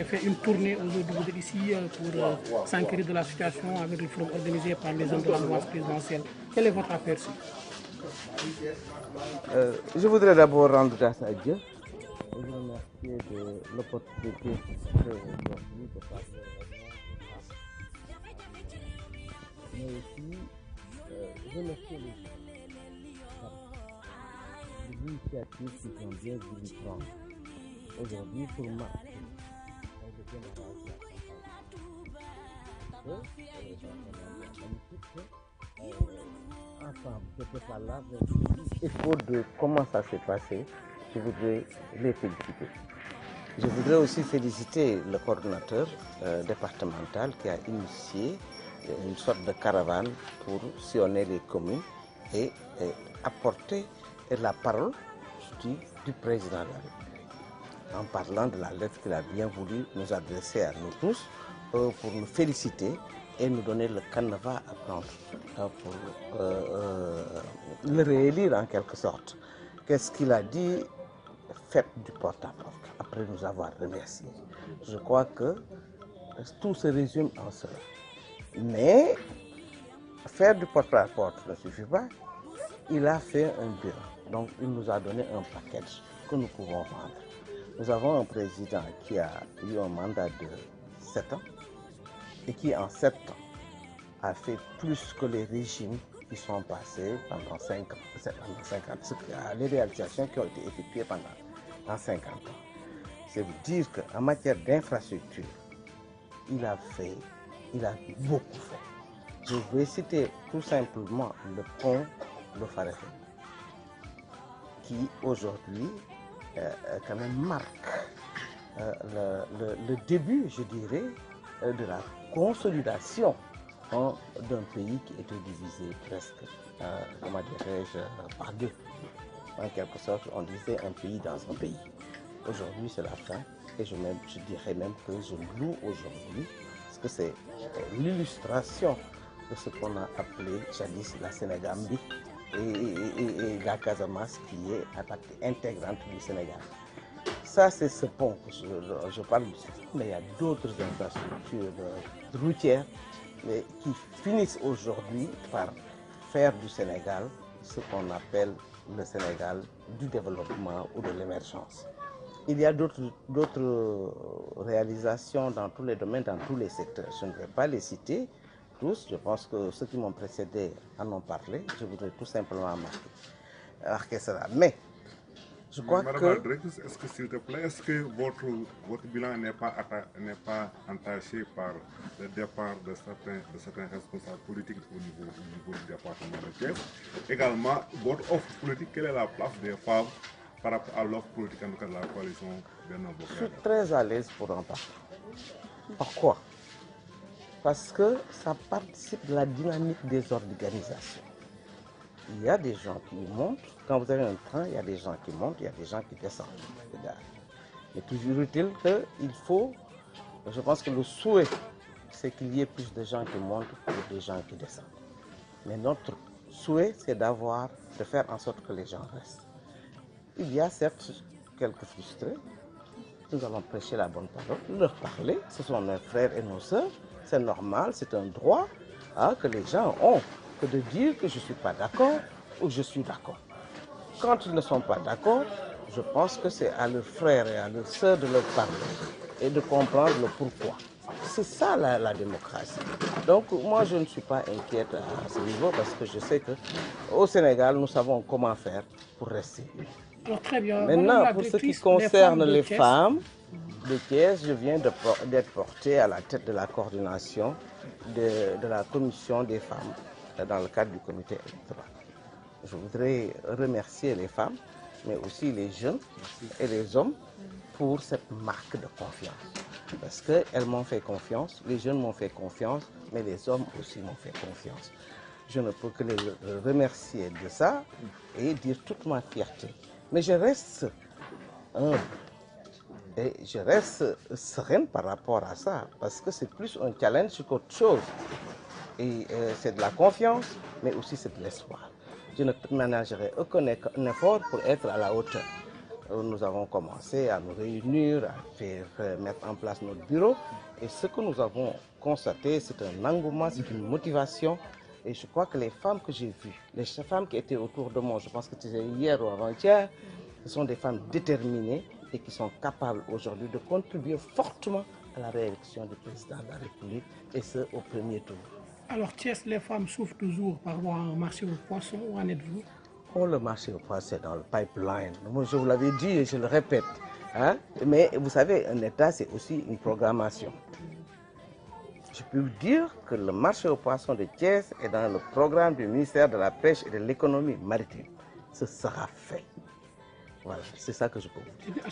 avez fait une tournée aujourd'hui, vous êtes ici pour s'enquérir de la situation avec le forum organisé par les hommes de la mouvance présidentielle. Quel est votre aperçu? Je voudrais d'abord rendre grâce à Dieu et vous remercier de l'opportunité aujourd'hui de parler mais aussi remercier les initiatives qui sont bien voulu prendre aujourd'hui pour marquer le démarrage de la campagne. Ensemble, je peux pas là, mais écho de comment ça s'est passé, je voudrais les féliciter. Je voudrais aussi féliciter le coordonnateur départemental qui a initié une sorte de caravane pour sillonner les communes et apporter la parole du président de la République, en parlant de la lettre qu'il a bien voulu nous adresser à nous tous pour nous féliciter et nous donner le canevas à prendre pour le réélire en quelque sorte. Qu'est-ce qu'il a dit? Faites du porte-à-porte, après nous avoir remerciés. Je crois que tout se résume en cela. Mais faire du porte-à-porte ne suffit pas. Il a fait un bilan. Donc il nous a donné un package que nous pouvons vendre. Nous avons un président qui a eu un mandat de 7 ans et qui en 7 ans a fait plus que les régimes qui sont passés pendant 50, les réalisations qui ont été effectuées pendant 50 ans. C'est vous dire qu'en matière d'infrastructure, il a beaucoup fait. Je vais citer tout simplement le pont de Farafenni, qui aujourd'hui quand même marque le début, je dirais, de la consolidation d'un pays qui était divisé presque, comment dirais-je, par deux. En quelque sorte, on disait un pays dans un pays. Aujourd'hui, c'est la fin, et je dirais même que je loue aujourd'hui, parce que c'est l'illustration de ce qu'on a appelé jadis la Sénégambie et la Casamance qui est la partie intégrante du Sénégal. Ça, c'est ce pont, je parle du système, mais il y a d'autres infrastructures routières mais qui finissent aujourd'hui par faire du Sénégal ce qu'on appelle le Sénégal du développement ou de l'émergence. Il y a d'autres réalisations dans tous les domaines, dans tous les secteurs. Je ne vais pas les citer tous. Je pense que ceux qui m'ont précédé en ont parlé. Je voudrais tout simplement marquer cela. Mais je crois Madame la directrice, est-ce que s'il te plaît, est-ce que votre bilan n'est pas entaché par le départ de certains responsables politiques au niveau du département de Thiès? Également, votre offre politique, quelle est la place des femmes par rapport à l'offre politique en tout cas de la coalition Benno Bokk Yakaar? Je suis très à l'aise pour en parler. Pourquoi? Parce que ça participe de la dynamique des organisations. Il y a des gens qui montent. Quand vous avez un train, il y a des gens qui montent, il y a des gens qui descendent. Mais toujours est-il qu'il faut, je pense que le souhait, c'est qu'il y ait plus de gens qui montent que de gens qui descendent. Mais notre souhait, c'est de faire en sorte que les gens restent. Il y a certes quelques frustrés. Nous allons prêcher la bonne parole, leur parler. Ce sont nos frères et nos sœurs. C'est normal, c'est un droit que les gens ont que de dire que je ne suis pas d'accord ou je suis d'accord. Quand ils ne sont pas d'accord, je pense que c'est à leurs frères et à leurs sœurs de leur parler et de comprendre le pourquoi. C'est ça la démocratie. Donc moi je ne suis pas inquiète à ce niveau parce que je sais qu'au Sénégal nous savons comment faire pour rester. Alors, très bien. Maintenant, pour ce qui concerne les femmes de Thiès, je viens d'être porté à la tête de la coordination de la commission des femmes dans le cadre du comité électoral. Je voudrais remercier les femmes, mais aussi les jeunes et les hommes pour cette marque de confiance. Parce qu'elles m'ont fait confiance, les jeunes m'ont fait confiance, mais les hommes aussi m'ont fait confiance. Je ne peux que les remercier de ça et dire toute ma fierté. Mais je reste humble et je reste sereine par rapport à ça, parce que c'est plus un challenge qu'autre chose. Et c'est de la confiance, mais aussi c'est de l'espoir. Je ne ménagerai aucun effort pour être à la hauteur. nous avons commencé à nous réunir, à faire mettre en place notre bureau. Et ce que nous avons constaté, c'est un engouement, c'est une motivation. Et je crois que les femmes que j'ai vues, les femmes qui étaient autour de moi, je pense que c'était hier ou avant-hier, ce sont des femmes déterminées et qui sont capables aujourd'hui de contribuer fortement à la réélection du président de la République, et ce, au premier tour. Alors, Thiès, les femmes souffrent toujours par rapport à un marché aux poissons. Où en êtes-vous? Oh, le marché aux poissons, c'est dans le pipeline. Moi, je vous l'avais dit et je le répète. Hein? Mais vous savez, un État, c'est aussi une programmation. Je peux vous dire que le marché aux poissons de Thiès est dans le programme du ministère de la Pêche et de l'économie maritime. Ce sera fait. Voilà, c'est ça que je peux vous dire.